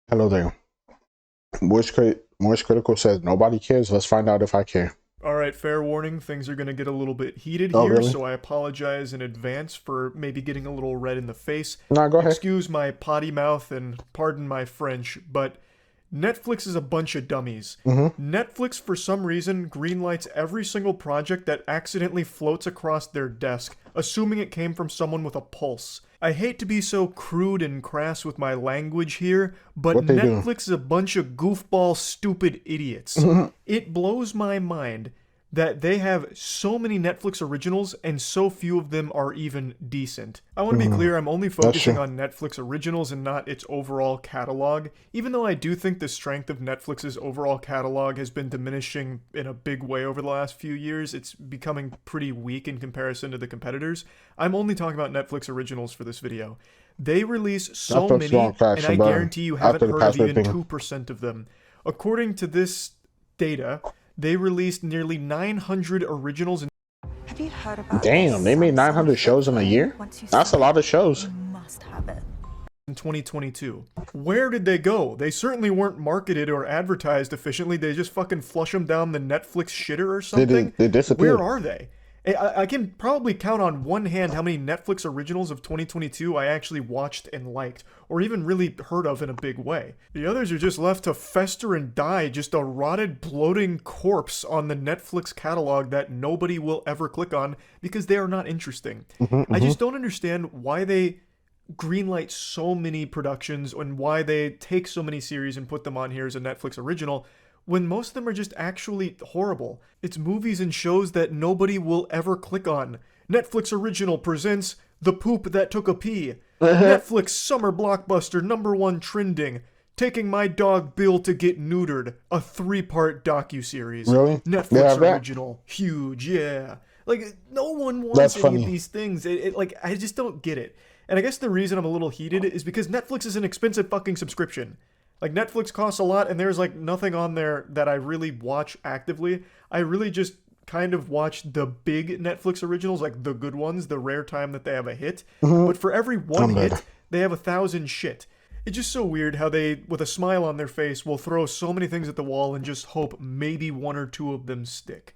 Hello there. Moist Critical says nobody cares. Let's find out if I care. Alright, fair warning, things are gonna get a little bit heated Oh, here, really? so I apologize in advance for maybe getting a little red in the face. Nah, go ahead. Excuse my potty mouth and pardon my French, but Netflix is a bunch of dummies. Netflix, for some reason, greenlights every single project that accidentally floats across their desk, assuming it came from someone with a pulse. I hate to be so crude and crass with my language here, but What they do? Netflix is a bunch of goofball, stupid idiots. It blows my mind that they have so many Netflix originals and so few of them are even decent. I want to be clear, I'm only focusing true. on Netflix originals and not its overall catalog, even though I do think the strength of Netflix's overall catalog has been diminishing in a big way over the last few years. It's becoming pretty weak in comparison to the competitors. I'm only talking about Netflix originals for this video. They release so Netflix many, going crash, and I bro. guarantee you After haven't the heard of password even thing. 2% of them. According to this data, they released nearly 900 originals in Have you heard about Damn, they made 900 shows in a year? That's a lot of shows. You must have it. 2022. Where did they go? They certainly weren't marketed or advertised efficiently. They just fucking flush them down the Netflix shitter or something. They disappeared. Where are they? I can probably count on one hand how many Netflix originals of 2022 I actually watched and liked, or even really heard of in a big way. The others are just left to fester and die, just a rotted, bloating corpse on the Netflix catalog that nobody will ever click on because they are not interesting. I just don't understand why they greenlight so many productions and why they take so many series and put them on here as a Netflix original when most of them are just actually horrible. It's movies and shows that nobody will ever click on. Netflix original presents The Poop That Took a Pee. Netflix summer blockbuster #1 trending. Taking My Dog Bill to Get Neutered, a 3-part docuseries. Really? They Netflix have that? original. Huge, yeah. Like, no one wants That's any funny. of these things. Like, I just don't get it. And I guess the reason I'm a little heated is because Netflix is an expensive fucking subscription. Like, Netflix costs a lot, and there's, like, nothing on there that I really watch actively. I really just kind of watch the big Netflix originals, like the good ones, the rare time that they have a hit. But for every one hit, they have 1,000 shit. It's just so weird how they, with a smile on their face, will throw so many things at the wall and just hope maybe 1 or 2 of them stick.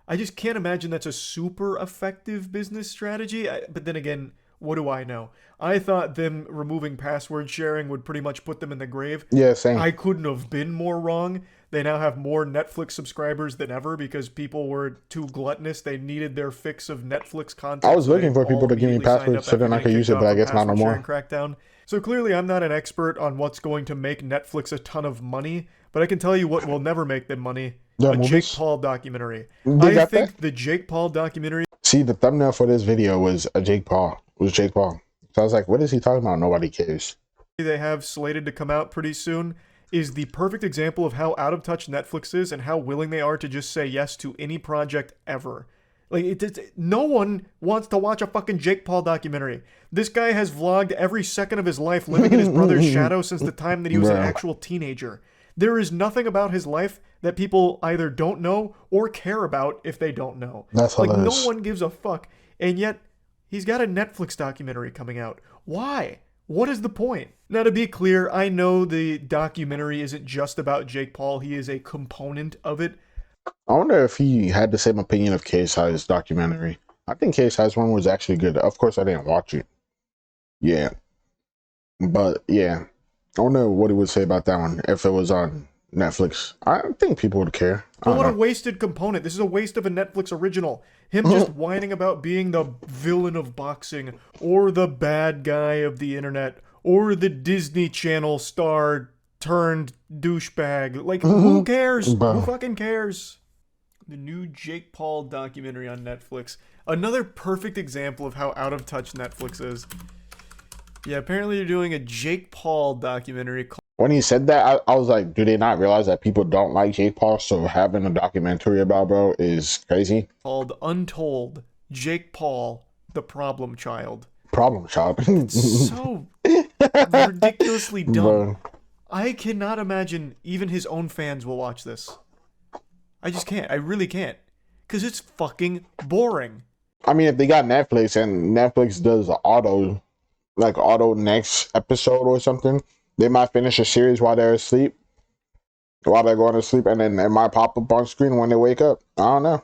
I just can't imagine that's a super effective business strategy, but then again, what do I know? I thought them removing password sharing would pretty much put them in the grave. Yeah, same. I couldn't have been more wrong. They now have more Netflix subscribers than ever because people were too gluttonous. They needed their fix of Netflix content. I was so looking they for people all to give me immediately signed passwords up so then after I could getting use it, kicked but off I of guess not no password more. sharing crackdown. So clearly I'm not an expert on what's going to make Netflix a ton of money, but I can tell you what will never make them money. The A Jake movies? Paul documentary. They I got think that? the Jake Paul documentary See, the thumbnail for this video was Jake Paul. So I was like, what is he talking about? Nobody cares. they have slated to come out pretty soon is the perfect example of how out of touch Netflix is and how willing they are to just say yes to any project ever. Like, no one wants to watch a fucking Jake Paul documentary. This guy has vlogged every second of his life living in his brother's shadow since the time that he was an Bro. actual teenager. There is nothing about his life that people either don't know or care about if they don't know. That's like, no hilarious. one gives a fuck. And yet, he's got a Netflix documentary coming out. Why? What is the point? Now, to be clear, I know the documentary isn't just about Jake Paul. He is a component of it. I wonder if he had the same opinion of KSI's documentary. I think KSI's one was actually good. Of course, I didn't watch it. Yeah. But, yeah. I wonder what he would say about that one if it was on Netflix. I think people would care. I But don't what a know. wasted component. This is a waste of a Netflix original. Him just whining about being the villain of boxing, or the bad guy of the internet, or the Disney Channel star turned douchebag. Like, who cares? Bro. Who fucking cares? The new Jake Paul documentary on Netflix. Another perfect example of how out of touch Netflix is. Yeah, apparently they're doing a Jake Paul documentary When he said that, I was like, do they not realize that people don't like Jake Paul? So having a documentary about bro is crazy. called Untold Jake Paul, the Problem Child. Problem child. So ridiculously dumb. Bro. I cannot imagine even his own fans will watch this. I just can't. I really can't. Because it's fucking boring. I mean, if they got Netflix and Netflix does auto next episode or something, They might finish a series while they're asleep, while they're going to sleep, and then it might pop up on screen when they wake up. I don't know.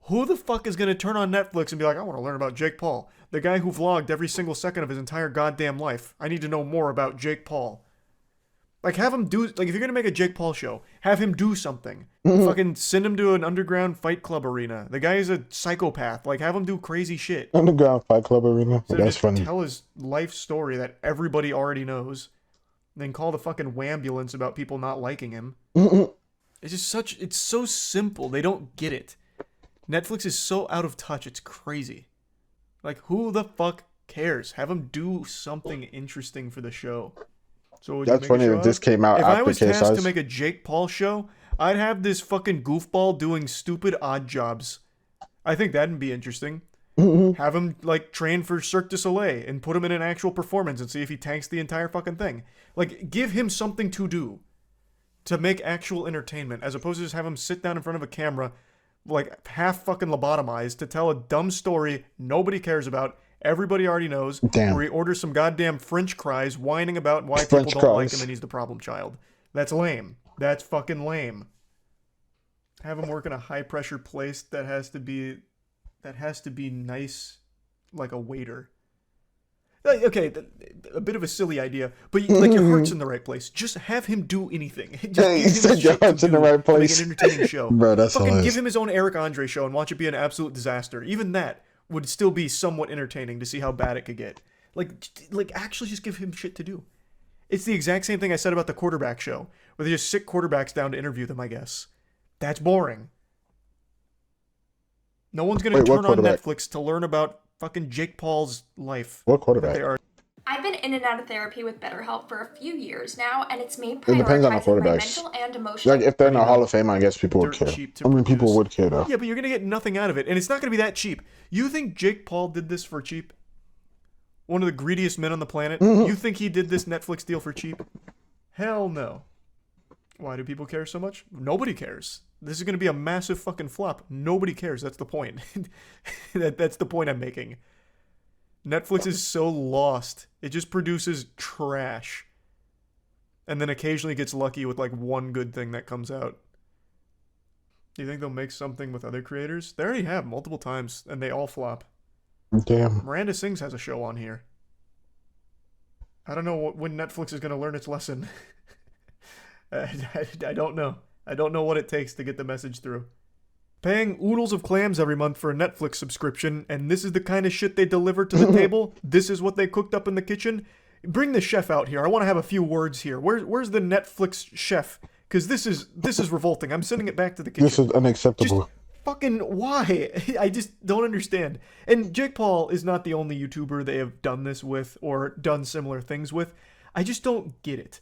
Who the fuck is gonna turn on Netflix and be like, I want to learn about Jake Paul, the guy who vlogged every single second of his entire goddamn life? I need to know more about Jake Paul. Like, have him do, like, if you're gonna make a Jake Paul show, have him do something. Fucking send him to an underground fight club arena. The guy is a psychopath. Like, have him do crazy shit. Underground Fight Club arena. Instead of That's just funny. tell his life story that everybody already knows. Then call the fucking wambulance about people not liking him. It's just such, it's so simple. They don't get it. Netflix is so out of touch, it's crazy. Like, who the fuck cares? Have him do something interesting for the show. So That's funny that this came out if after I was tasked KSI's. to make a Jake Paul show, I'd have this fucking goofball doing stupid odd jobs. I think that'd be interesting. Have him, like, train for Cirque du Soleil and put him in an actual performance and see if he tanks the entire fucking thing. Like, give him something to do to make actual entertainment, as opposed to just have him sit down in front of a camera, like, half fucking lobotomized, to tell a dumb story nobody cares about, everybody already knows, Damn. where he orders some goddamn French fries whining about why French people don't like fries. him and he's the problem child. That's lame. That's fucking lame. Have him work in a high pressure place that has to be nice, like a waiter. Like, okay, a bit of a silly idea, but like, your heart's in the right place. Just have him do anything. Just Hey, you give him said your shit to heart's in the do right to make place. an entertaining show. Bro, that's fucking hilarious. give him his own Eric Andre show and watch it be an absolute disaster. Even that would still be somewhat entertaining to see how bad it could get. Like actually just give him shit to do. It's the exact same thing I said about the quarterback show, where they just sit quarterbacks down to interview them, I guess. That's boring. No one's gonna Wait, what turn on quarterback? Netflix to learn about fucking Jake Paul's life. What That quarterback? they are. I've been in and out of therapy with BetterHelp for a few years now, and it's made It depends on the prioritizing my quarterbacks. mental and emotional. Like, if they're in the Hall of Fame, I guess people would Dirt care. cheap to I mean, people produce. would care, though. Yeah, but you're gonna get nothing out of it, and it's not gonna be that cheap. You think Jake Paul did this for cheap? One of the greediest men on the planet? You think he did this Netflix deal for cheap? Hell no. Why do people care so much? Nobody cares. This is gonna be a massive fucking flop. Nobody cares. That's the point. That's the point I'm making. Netflix is so lost. It just produces trash. And then occasionally gets lucky with like one good thing that comes out. Do you think they'll make something with other creators? They already have multiple times, and they all flop. Damn. Miranda Sings has a show on here. I don't know when Netflix is going to learn its lesson. I don't know. I don't know what it takes to get the message through. Paying oodles of clams every month for a Netflix subscription, and this is the kind of shit they deliver to the table? This is what they cooked up in the kitchen? Bring the chef out here. I want to have a few words here. Where's the Netflix chef? Because this is revolting. I'm sending it back to the kitchen. This is unacceptable. Just fucking why? I just don't understand. And Jake Paul is not the only YouTuber they have done this with or done similar things with. I just don't get it.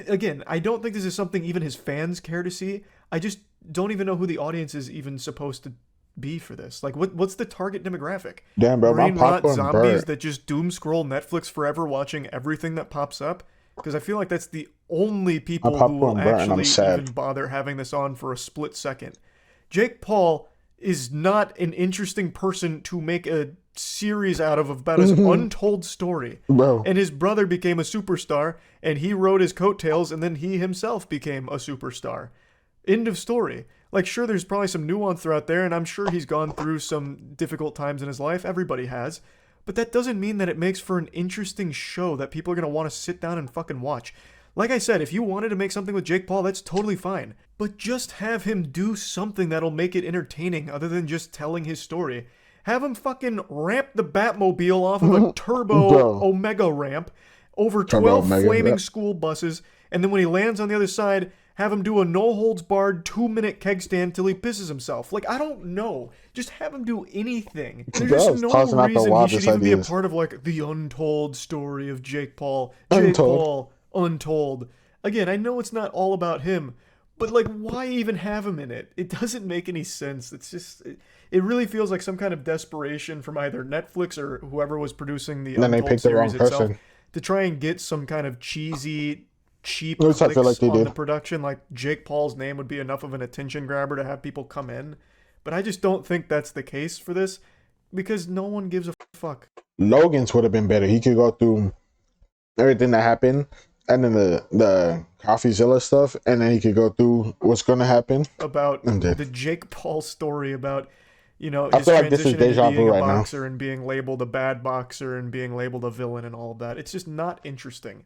Again, I don't think this is something even his fans care to see. I just don't even know who the audience is even supposed to be for this. Like, what's the target demographic? Damn, bro, my Brain rot popcorn zombies burnt. that just doom scroll Netflix forever watching everything that pops up? Because I feel like that's the only people who will popcorn burnt and I'm actually sad. even bother having this on for a split second. Jake Paul is not an interesting person to make a series out of about his untold story. Bro. And his brother became a superstar, and he rode his coattails, and then he himself became a superstar. End of story. Like, sure, there's probably some nuance throughout there, and I'm sure he's gone through some difficult times in his life. Everybody has. But that doesn't mean that it makes for an interesting show that people are going to want to sit down and fucking watch. Like I said, if you wanted to make something with Jake Paul, that's totally fine. But just have him do something that'll make it entertaining other than just telling his story. Have him fucking ramp the Batmobile off of a turbo Bro. Omega ramp over Turbo 12 Omega, flaming yeah. school buses, and then when he lands on the other side, have him do a no-holds-barred 2-minute keg stand till he pisses himself. Like, I don't know. Just have him do anything. There's Bro, just it's no tossing out the reason he wildest should even be a ideas. part of, like, the untold story of Jake Paul. Jake Untold. Paul, untold. Again, I know it's not all about him, but, like, why even have him in it? It doesn't make any sense. It's just... It really feels like some kind of desperation from either Netflix or whoever was producing the And then they Untold picked the wrong series itself person. to try and get some kind of cheesy, cheap At least I feel clicks like they on the did. production. Like, Jake Paul's name would be enough of an attention grabber to have people come in. But I just don't think that's the case for this because no one gives a fuck. Logan's would have been better. He could go through everything that happened, and then the CoffeeZilla stuff, and then he could go through what's going to happen about I'm dead. the Jake Paul story about, you know, I his feel like this is transition into deja being vu a right now. boxer and being labeled a bad boxer and being labeled a villain and all of that. It's just not interesting.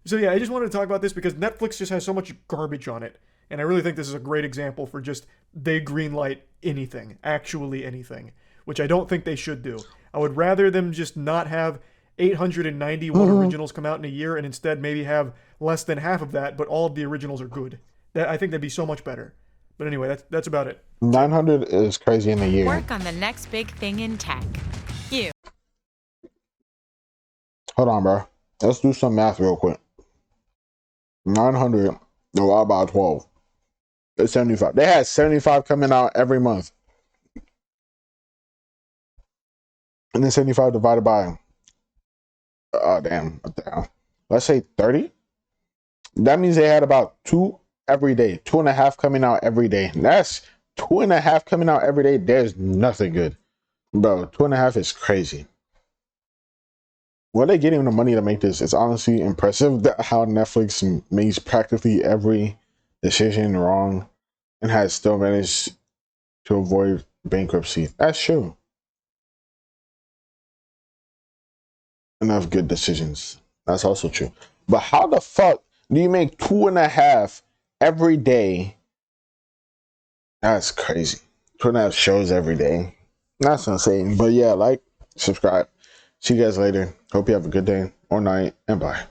So yeah, I just wanted to talk about this because Netflix just has so much garbage on it. And I really think this is a great example for just they greenlight anything, actually anything, which I don't think they should do. I would rather them just not have 891 originals come out in a year and instead maybe have less than half of that, but all of the originals are good. I think that'd be so much better. But anyway, that's about it. 900 is crazy in a year. Work on the next big thing in tech. You. Hold on, bro. Let's do some math real quick. 900 divided by 12. It's 75. They had 75 coming out every month. And then 75 divided by, damn, what the hell? Let's say 30. That means they had about 2 every day. 2.5 coming out every day. That's 2.5 coming out every day. There's nothing good. Bro, 2.5 is crazy. Where they getting the money to make this? It's honestly impressive that how Netflix makes practically every decision wrong and has still managed to avoid bankruptcy. That's true. Enough good decisions. That's also true. But how the fuck do you make 2.5 every day? That's crazy. 2.5 shows every day. That's insane. But yeah, like, subscribe. See you guys later. Hope you have a good day or night, and bye.